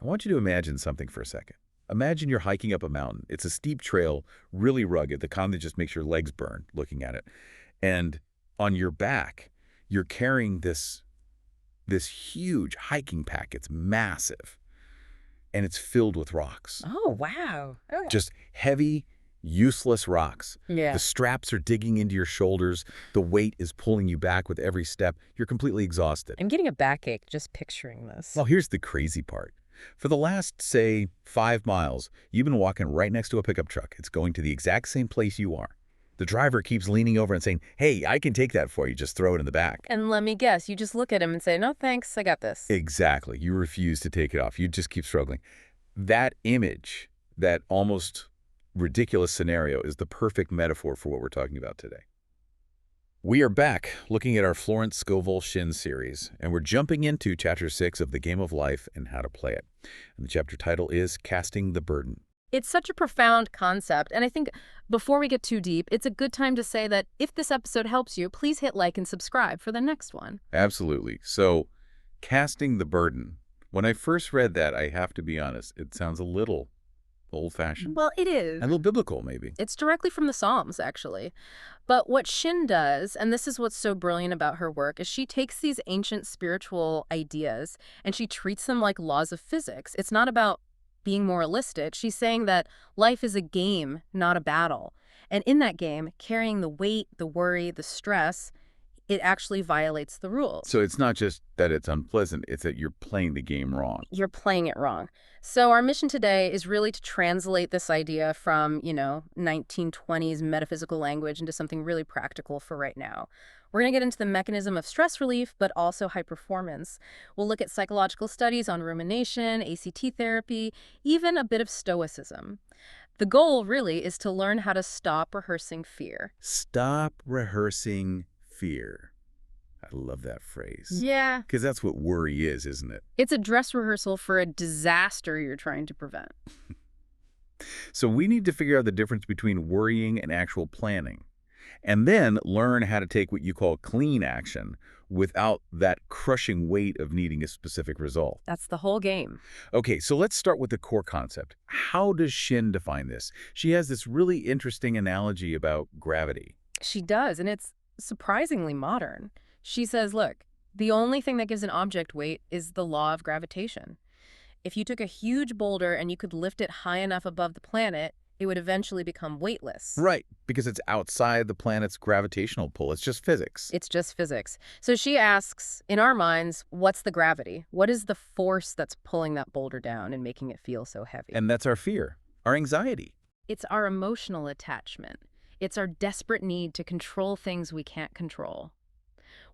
I want you to imagine something for a second. Imagine you're hiking up a mountain. It's a steep trail, really rugged, the kind that just makes your legs burn looking at it. And on your back, you're carrying this huge hiking pack. It's massive, and it's filled with rocks. Oh, wow. Okay. Just heavy, useless rocks. Yeah. The straps are digging into your shoulders. The weight is pulling you back with every step. You're completely exhausted. I'm getting a backache just picturing this. Well, here's the crazy part. For the last, say, 5 miles, you've been walking right next to a pickup truck. It's going to the exact same place you are. The driver keeps leaning over and saying, "Hey, I can take that for you. Just throw it in the back." And let me guess, you just look at him and say, "No, thanks, I got this." Exactly. You refuse to take it off. You just keep struggling. That image, that almost ridiculous scenario, is the perfect metaphor for what we're talking about today. We are back looking at our Florence Scovel Shinn series, and we're jumping into Chapter 6 of The Game of Life and How to Play It. And the chapter title is Casting the Burden. It's such a profound concept, and I think before we get too deep, it's a good time to say that if this episode helps you, please hit like and subscribe for the next one. Absolutely. So, casting the burden. When I first read that, I have to be honest, it sounds a little old-fashioned. Well, it is. A little biblical, maybe. It's directly from the Psalms, actually. But what Shinn does, and this is what's so brilliant about her work, is she takes these ancient spiritual ideas and she treats them like laws of physics. It's not about being moralistic. She's saying that life is a game, not a battle. And in that game, carrying the weight, the worry, the stress, it actually violates the rules. So it's not just that it's unpleasant, it's that you're playing the game wrong. You're playing it wrong. So our mission today is really to translate this idea from, 1920s metaphysical language into something really practical for right now. We're going to get into the mechanism of stress relief, but also high performance. We'll look at psychological studies on rumination, ACT therapy, even a bit of stoicism. The goal, really, is to learn how to stop rehearsing fear. Stop rehearsing fear. I love that phrase. Yeah. Because that's what worry is, isn't it? It's a dress rehearsal for a disaster you're trying to prevent. So we need to figure out the difference between worrying and actual planning. And then learn how to take what you call clean action without that crushing weight of needing a specific result. That's the whole game. Okay, so let's start with the core concept. How does Shinn define this? She has this really interesting analogy about gravity. She does, and it's surprisingly modern. She says, look, the only thing that gives an object weight is the law of gravitation. If you took a huge boulder and you could lift it high enough above the planet, it would eventually become weightless. Right, because it's outside the planet's gravitational pull. It's just physics. It's just physics. So she asks, in our minds, what's the gravity? What is the force that's pulling that boulder down and making it feel so heavy? And that's our fear, our anxiety. It's our emotional attachment. It's our desperate need to control things we can't control.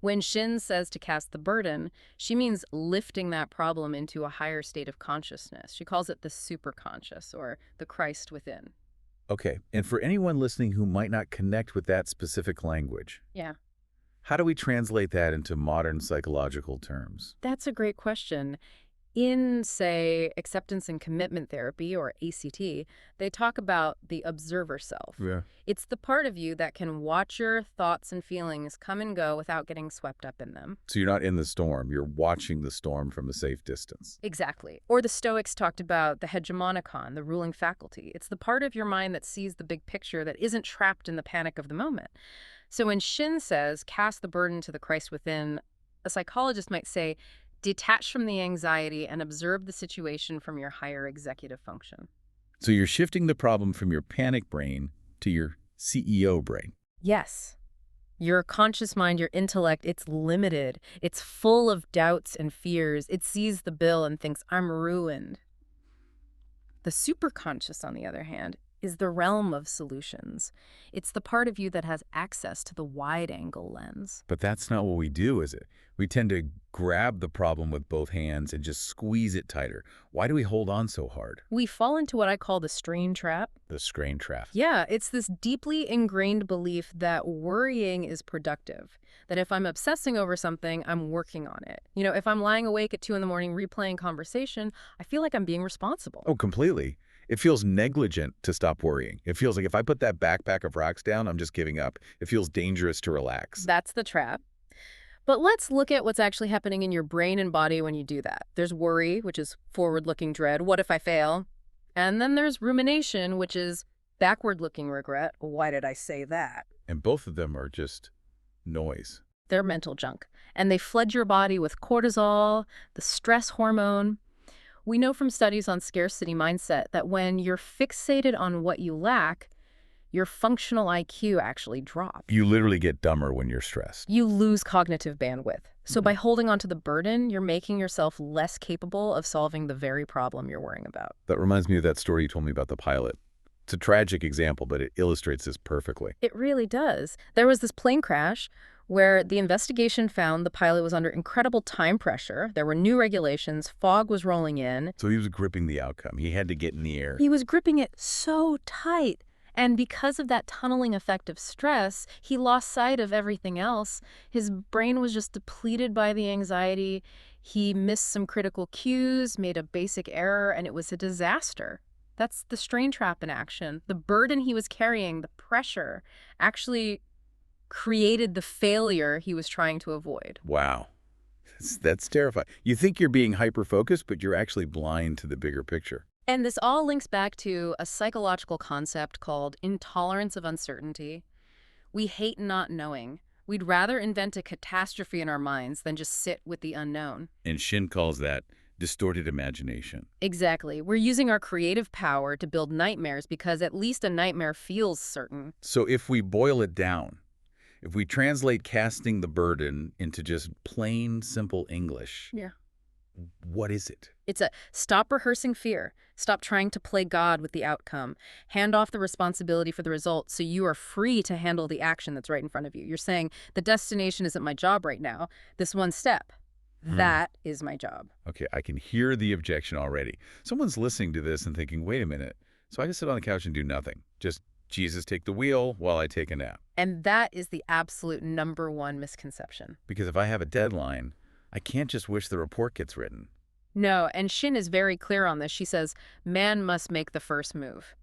When Shinn says to cast the burden, she means lifting that problem into a higher state of consciousness. She calls it the superconscious, or the Christ within. Okay, and for anyone listening who might not connect with that specific language, Yeah. how do we translate that into modern psychological terms? That's a great question. In, say, acceptance and commitment therapy, or ACT, they talk about the observer self. Yeah. It's the part of you that can watch your thoughts and feelings come and go without getting swept up in them. So you're not in the storm, you're watching the storm from a safe distance. Exactly. Or the Stoics talked about the hegemonikon, the ruling faculty. It's the part of your mind that sees the big picture, that isn't trapped in the panic of the moment. So when Shinn says, cast the burden to the Christ within, a psychologist might say, detach from the anxiety and observe the situation from your higher executive function. So you're shifting the problem from your panic brain to your CEO brain. Yes. Your conscious mind, your intellect, it's limited. It's full of doubts and fears. It sees the bill and thinks, I'm ruined. The superconscious, on the other hand, is the realm of solutions. It's the part of you that has access to the wide-angle lens. But that's not what we do, is it? We tend to grab the problem with both hands and just squeeze it tighter. Why do we hold on so hard? We fall into what I call the strain trap. The strain trap. Yeah, it's this deeply ingrained belief that worrying is productive, that if I'm obsessing over something, I'm working on it. If I'm lying awake at 2 in the morning replaying conversation, I feel like I'm being responsible. Oh, completely. It feels negligent to stop worrying. It feels like if I put that backpack of rocks down, I'm just giving up. It feels dangerous to relax. That's the trap. But let's look at what's actually happening in your brain and body when you do that. There's worry, which is forward-looking dread. What if I fail? And then there's rumination, which is backward-looking regret. Why did I say that? And both of them are just noise. They're mental junk. And they flood your body with cortisol, the stress hormone. We know from studies on scarcity mindset that when you're fixated on what you lack, your functional IQ actually drops. You literally get dumber when you're stressed. You lose cognitive bandwidth. So by holding onto the burden, you're making yourself less capable of solving the very problem you're worrying about. That reminds me of that story you told me about the pilot. It's a tragic example, but it illustrates this perfectly. It really does. There was this plane crash where the investigation found the pilot was under incredible time pressure. There were new regulations. Fog was rolling in. So he was gripping the outcome. He had to get in the air. He was gripping it so tight. And because of that tunneling effect of stress, he lost sight of everything else. His brain was just depleted by the anxiety. He missed some critical cues, made a basic error, and it was a disaster. That's the strain trap in action. The burden he was carrying, the pressure, actually created the failure he was trying to avoid. Wow. That's terrifying. You think you're being hyper-focused, but you're actually blind to the bigger picture. And this all links back to a psychological concept called intolerance of uncertainty. We hate not knowing. We'd rather invent a catastrophe in our minds than just sit with the unknown. And Shinn calls that distorted imagination. Exactly. We're using our creative power to build nightmares because at least a nightmare feels certain. So if we boil it down, if we translate casting the burden into just plain, simple English, what is it? It's a stop rehearsing fear. Stop trying to play God with the outcome. Hand off the responsibility for the result so you are free to handle the action that's right in front of you. You're saying, the destination isn't my job right now. This one step, that is my job. Okay, I can hear the objection already. Someone's listening to this and thinking, wait a minute, so I can sit on the couch and do nothing. Just Jesus take the wheel while I take a nap. And that is the absolute #1 misconception. Because if I have a deadline, I can't just wish the report gets written. No, and Shinn is very clear on this. She says, man must make the first move.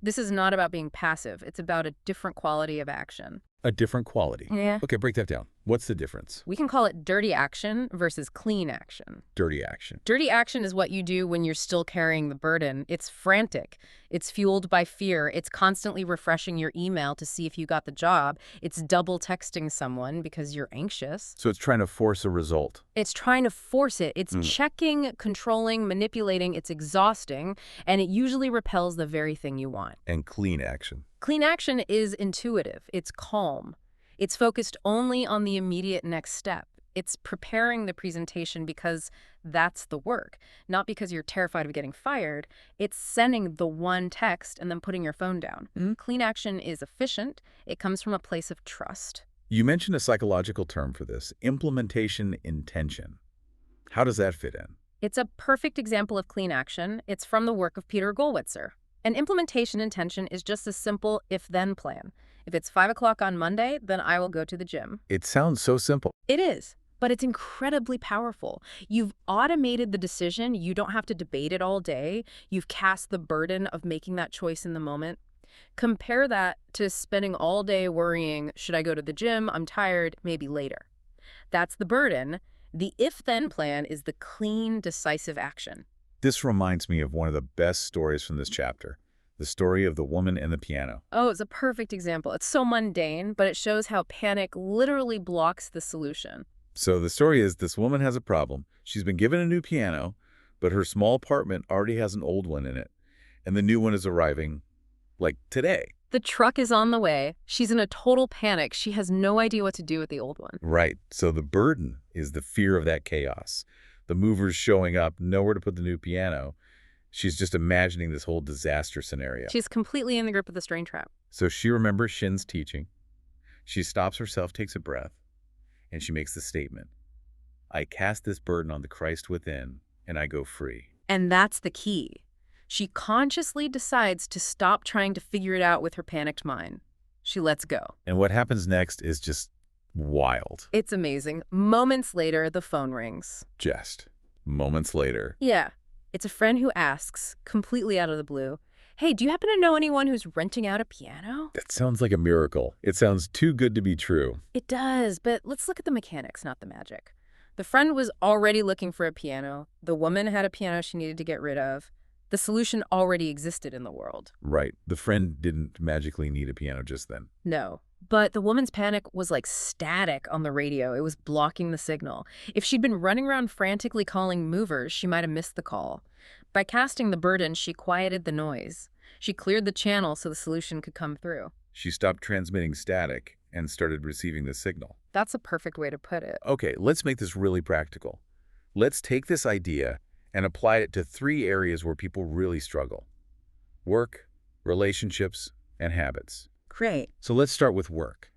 This is not about being passive. It's about a different quality of action. A different quality. Yeah. Okay, break that down. What's the difference? We can call it dirty action versus clean action. Dirty action. Dirty action is what you do when you're still carrying the burden. It's frantic. It's fueled by fear. It's constantly refreshing your email to see if you got the job. It's double texting someone because you're anxious. So it's trying to force a result. It's trying to force it. It's checking, controlling, manipulating. It's exhausting, and it usually repels the very thing you want. And clean action. Clean action is intuitive. It's calm. It's focused only on the immediate next step. It's preparing the presentation because that's the work, not because you're terrified of getting fired. It's sending the one text and then putting your phone down. Clean action is efficient. It comes from a place of trust. You mentioned a psychological term for this, implementation intention. How does that fit in? It's a perfect example of clean action. It's from the work of Peter Gollwitzer. An implementation intention is just a simple if-then plan. If it's 5 o'clock on Monday, then I will go to the gym. It sounds so simple. It is, but it's incredibly powerful. You've automated the decision. You don't have to debate it all day. You've cast the burden of making that choice in the moment. Compare that to spending all day worrying, should I go to the gym? I'm tired, maybe later. That's the burden. The if-then plan is the clean, decisive action. This reminds me of one of the best stories from this chapter, the story of the woman and the piano. Oh, it's a perfect example. It's so mundane, but it shows how panic literally blocks the solution. So the story is this woman has a problem. She's been given a new piano, but her small apartment already has an old one in it, and the new one is arriving, like, today. The truck is on the way. She's in a total panic. She has no idea what to do with the old one. Right. So the burden is the fear of that chaos. The movers showing up, nowhere to put the new piano. She's just imagining this whole disaster scenario. She's completely in the grip of the strain trap. So she remembers Shinn's teaching. She stops herself, takes a breath, and she makes the statement, I cast this burden on the Christ within, and I go free. And that's the key. She consciously decides to stop trying to figure it out with her panicked mind. She lets go. And what happens next is just wild. It's amazing. Moments later, the phone rings. Just moments later. Yeah. It's a friend who asks, completely out of the blue, Hey, do you happen to know anyone who's renting out a piano? That sounds like a miracle. It sounds too good to be true. It does, but let's look at the mechanics, not the magic. The friend was already looking for a piano. The woman had a piano she needed to get rid of. The solution already existed in the world. Right. The friend didn't magically need a piano just then. No. But the woman's panic was like static on the radio. It was blocking the signal. If she'd been running around frantically calling movers, she might have missed the call. By casting the burden, she quieted the noise. She cleared the channel so the solution could come through. She stopped transmitting static and started receiving the signal. That's a perfect way to put it. Okay, let's make this really practical. Let's take this idea and apply it to 3 areas where people really struggle: work, relationships, and habits. Great. So let's start with work.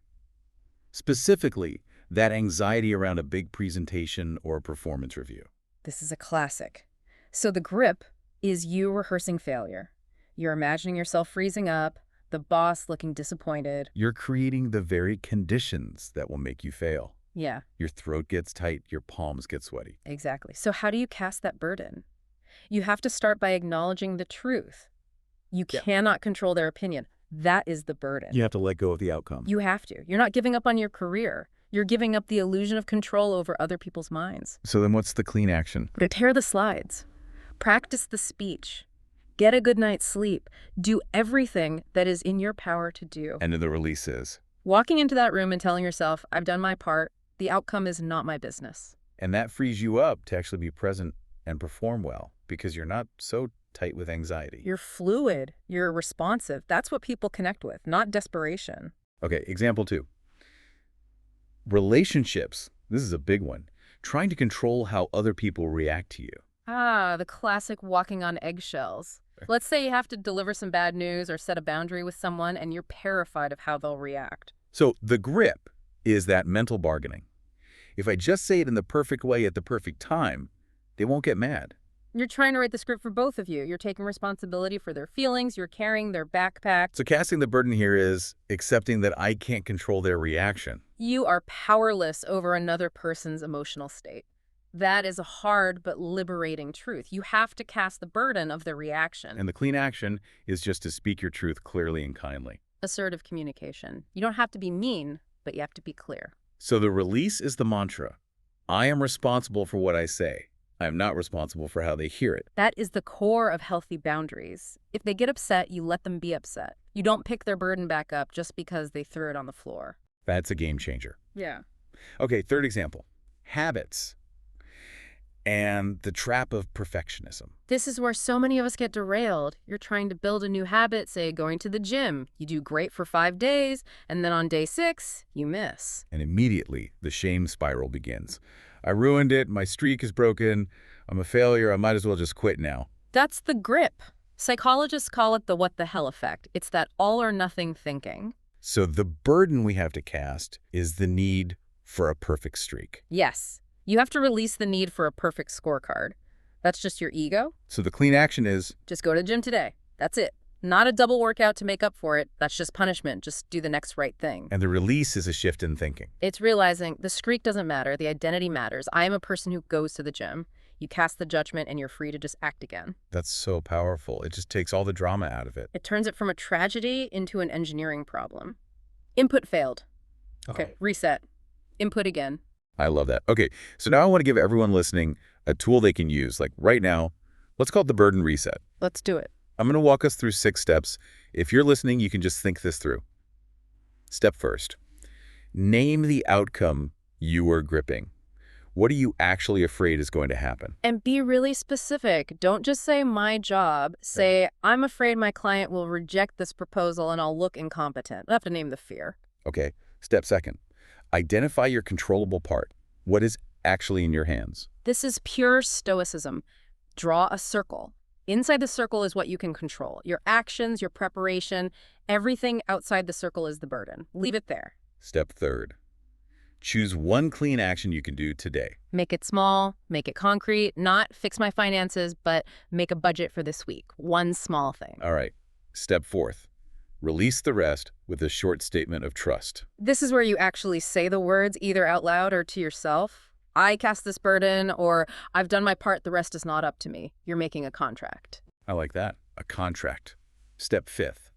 Specifically, that anxiety around a big presentation or a performance review. This is a classic. So the grip is you rehearsing failure. You're imagining yourself freezing up, the boss looking disappointed. You're creating the very conditions that will make you fail. Yeah, Your throat gets tight, your palms get sweaty. exactly. So how do you cast that burden? You have to start by acknowledging the truth. You Yeah. cannot control their opinion. That is the burden. You have to let go of the outcome. You have to. You're not giving up on your career. You're giving up the illusion of control over other people's minds. So then what's the clean action? Prepare the slides. Practice the speech. Get a good night's sleep. Do everything that is in your power to do. And then the release is. Walking into that room and telling yourself, I've done my part, the outcome is not my business. And that frees you up to actually be present and perform well because you're not so tight with anxiety. You're fluid. You're responsive. That's what people connect with, not desperation. Okay, example 2. Relationships. This is a big one. Trying to control how other people react to you. Ah, the classic walking on eggshells. Let's say you have to deliver some bad news or set a boundary with someone and you're terrified of how they'll react. So the grip is that mental bargaining. If I just say it in the perfect way at the perfect time, they won't get mad. You're trying to write the script for both of you. You're taking responsibility for their feelings. You're carrying their backpack. So casting the burden here is accepting that I can't control their reaction. You are powerless over another person's emotional state. That is a hard but liberating truth. You have to cast the burden of the reaction. And the clean action is just to speak your truth clearly and kindly. Assertive communication. You don't have to be mean, but you have to be clear. So the release is the mantra. I am responsible for what I say. I am not responsible for how they hear it. That is the core of healthy boundaries. If they get upset, you let them be upset. You don't pick their burden back up just because they threw it on the floor. That's a game changer. Yeah. Okay, third example. Habits and the trap of perfectionism. This is where so many of us get derailed. You're trying to build a new habit, say going to the gym. You do great for 5 days, and then on day 6, you miss. And immediately, the shame spiral begins. I ruined it. My streak is broken. I'm a failure. I might as well just quit now. That's the grip. Psychologists call it the what the hell effect. It's that all or nothing thinking. So the burden we have to cast is the need for a perfect streak. Yes. You have to release the need for a perfect scorecard. That's just your ego. So the clean action is, Just go to the gym today. That's it. Not a double workout to make up for it. That's just punishment. Just do the next right thing. and the release is a shift in thinking. It's realizing the streak doesn't matter. The identity matters. I am a person who goes to the gym. You cast the judgment and you're free to just act again. That's so powerful. It just takes all the drama out of it. It turns it from a tragedy into an engineering problem. Input failed. Okay, reset. Input again. I love that. Okay, so now I want to give everyone listening a tool they can use. Like right now, let's call it the burden reset. Let's do it. I'm going to walk us through 6 steps. If you're listening, you can just think this through. Step first, name the outcome you are gripping. What are you actually afraid is going to happen? And be really specific. Don't just say my job. Say, I'm afraid my client will reject this proposal and I'll look incompetent. I have to name the fear. Okay, step second, identify your controllable part. What is actually in your hands? This is pure stoicism. Draw a circle. Inside the circle is what you can control. Your actions, your preparation, everything outside the circle is the burden. Leave it there. Step third, choose one clean action you can do today. Make it small, make it concrete, not fix my finances, but make a budget for this week. One small thing. All right, step fourth, release the rest with a short statement of trust. This is where you actually say the words either out loud or to yourself. I cast this burden, or I've done my part, the rest is not up to me. You're making a contract. I like that, a contract. Step 5.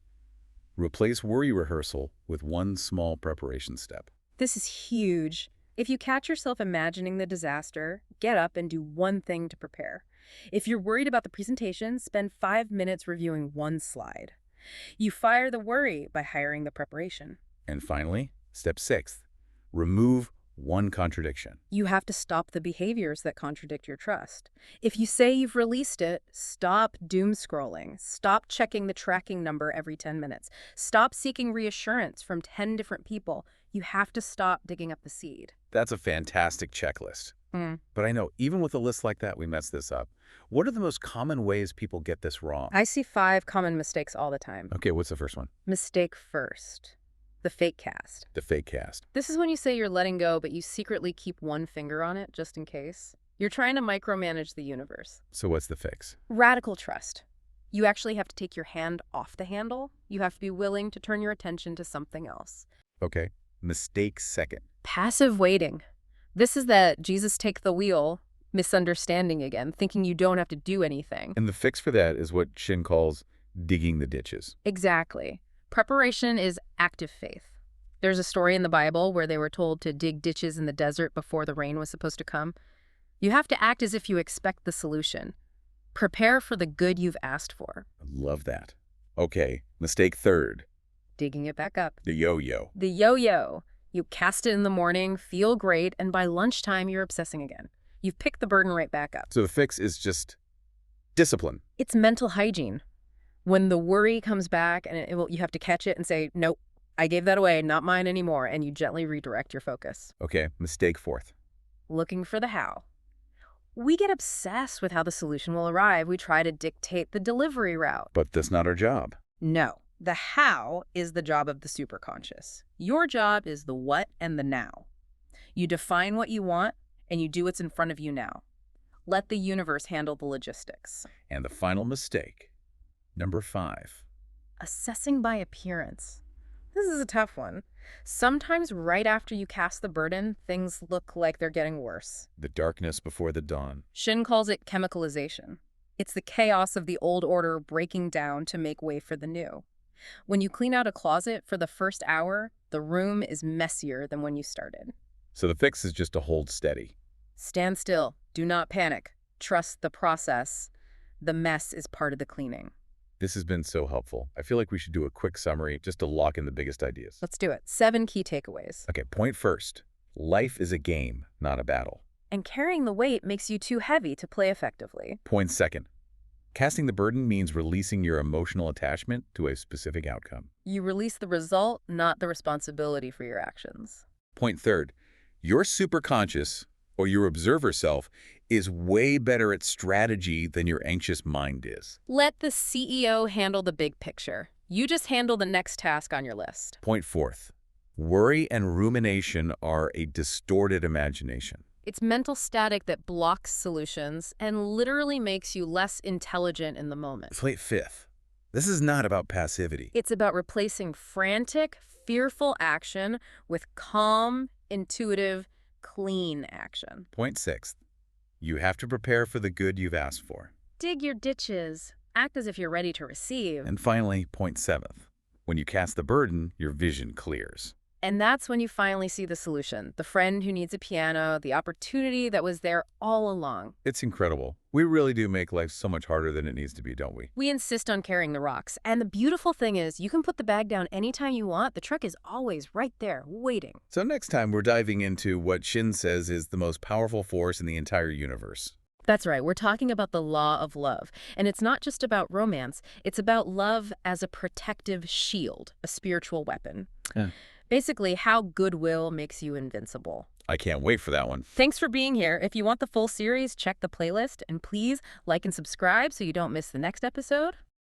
Replace worry rehearsal with one small preparation step. This is huge. If you catch yourself imagining the disaster, get up and do one thing to prepare. If you're worried about the presentation, spend 5 minutes reviewing one slide. You fire the worry by hiring the preparation. And finally, step 6. Remove one contradiction. You have to stop the behaviors that contradict your trust. If you say you've released it, stop doom scrolling. Stop checking the tracking number every 10 minutes. Stop seeking reassurance from 10 different people. You have to stop digging up the seed. That's a fantastic checklist. But I know, even with a list like that, we mess this up. What are the most common ways people get this wrong? I see 5 common mistakes all the time. Okay, what's the first one? Mistake first. The fake cast. The fake cast. This is when you say you're letting go, but you secretly keep one finger on it just in case. You're trying to micromanage the universe. So what's the fix? Radical trust. You actually have to take your hand off the handle. You have to be willing to turn your attention to something else. Okay, mistake second. Passive waiting. This is that Jesus take the wheel misunderstanding again, thinking you don't have to do anything. And the fix for that is what Shinn calls digging the ditches. Exactly. Preparation is active faith. There's a story in the Bible where they were told to dig ditches in the desert before the rain was supposed to come. You have to act as if you expect the solution. Prepare for the good you've asked for. I love that. Okay, mistake third. Digging it back up. The yo-yo. The yo-yo. You cast it in the morning, feel great, and by lunchtime you're obsessing again. You've picked the burden right back up. So the fix is just discipline. It's mental hygiene. When the worry comes back, and you have to catch it and say, nope, I gave that away, not mine anymore, and you gently redirect your focus. Okay, mistake fourth. Looking for the how. We get obsessed with how the solution will arrive. We try to dictate the delivery route. But that's not our job. No, the how is the job of the superconscious. Your job is the what and the now. You define what you want, and you do what's in front of you now. Let the universe handle the logistics. And the final mistake, number 5. Assessing by appearance. This is a tough one. Sometimes right after you cast the burden, things look like they're getting worse. The darkness before the dawn. Shinn calls it chemicalization. It's the chaos of the old order breaking down to make way for the new. When you clean out a closet for the first hour, the room is messier than when you started. So the fix is just to hold steady. Stand still. Do not panic. Trust the process. The mess is part of the cleaning. This has been so helpful. I feel like we should do a quick summary just to lock in the biggest ideas. Let's do it. 7 key takeaways. Okay, point first. Life is a game, not a battle. And carrying the weight makes you too heavy to play effectively. Point second. Casting the burden means releasing your emotional attachment to a specific outcome. You release the result, not the responsibility for your actions. Point third. Your superconscious, or your observer self, is way better at strategy than your anxious mind is. Let the CEO handle the big picture. You just handle the next task on your list. Point fourth. Worry and rumination are a distorted imagination. It's mental static that blocks solutions and literally makes you less intelligent in the moment. Point fifth. This is not about passivity. It's about replacing frantic, fearful action with calm, intuitive, clean action. Point sixth. You have to prepare for the good you've asked for. Dig your ditches. Act as if you're ready to receive. And finally, point seventh. When you cast the burden, your vision clears. And that's when you finally see the solution. The friend who needs a piano, the opportunity that was there all along. It's incredible. We really do make life so much harder than it needs to be, don't we? We insist on carrying the rocks. And the beautiful thing is, you can put the bag down anytime you want. The truck is always right there, waiting. So next time, we're diving into what Shinn says is the most powerful force in the entire universe. That's right. We're talking about the law of love. And it's not just about romance. It's about love as a protective shield, a spiritual weapon. Yeah. Basically, how goodwill makes you invincible. I can't wait for that one. Thanks for being here. If you want the full series, check the playlist. And please like and subscribe so you don't miss the next episode.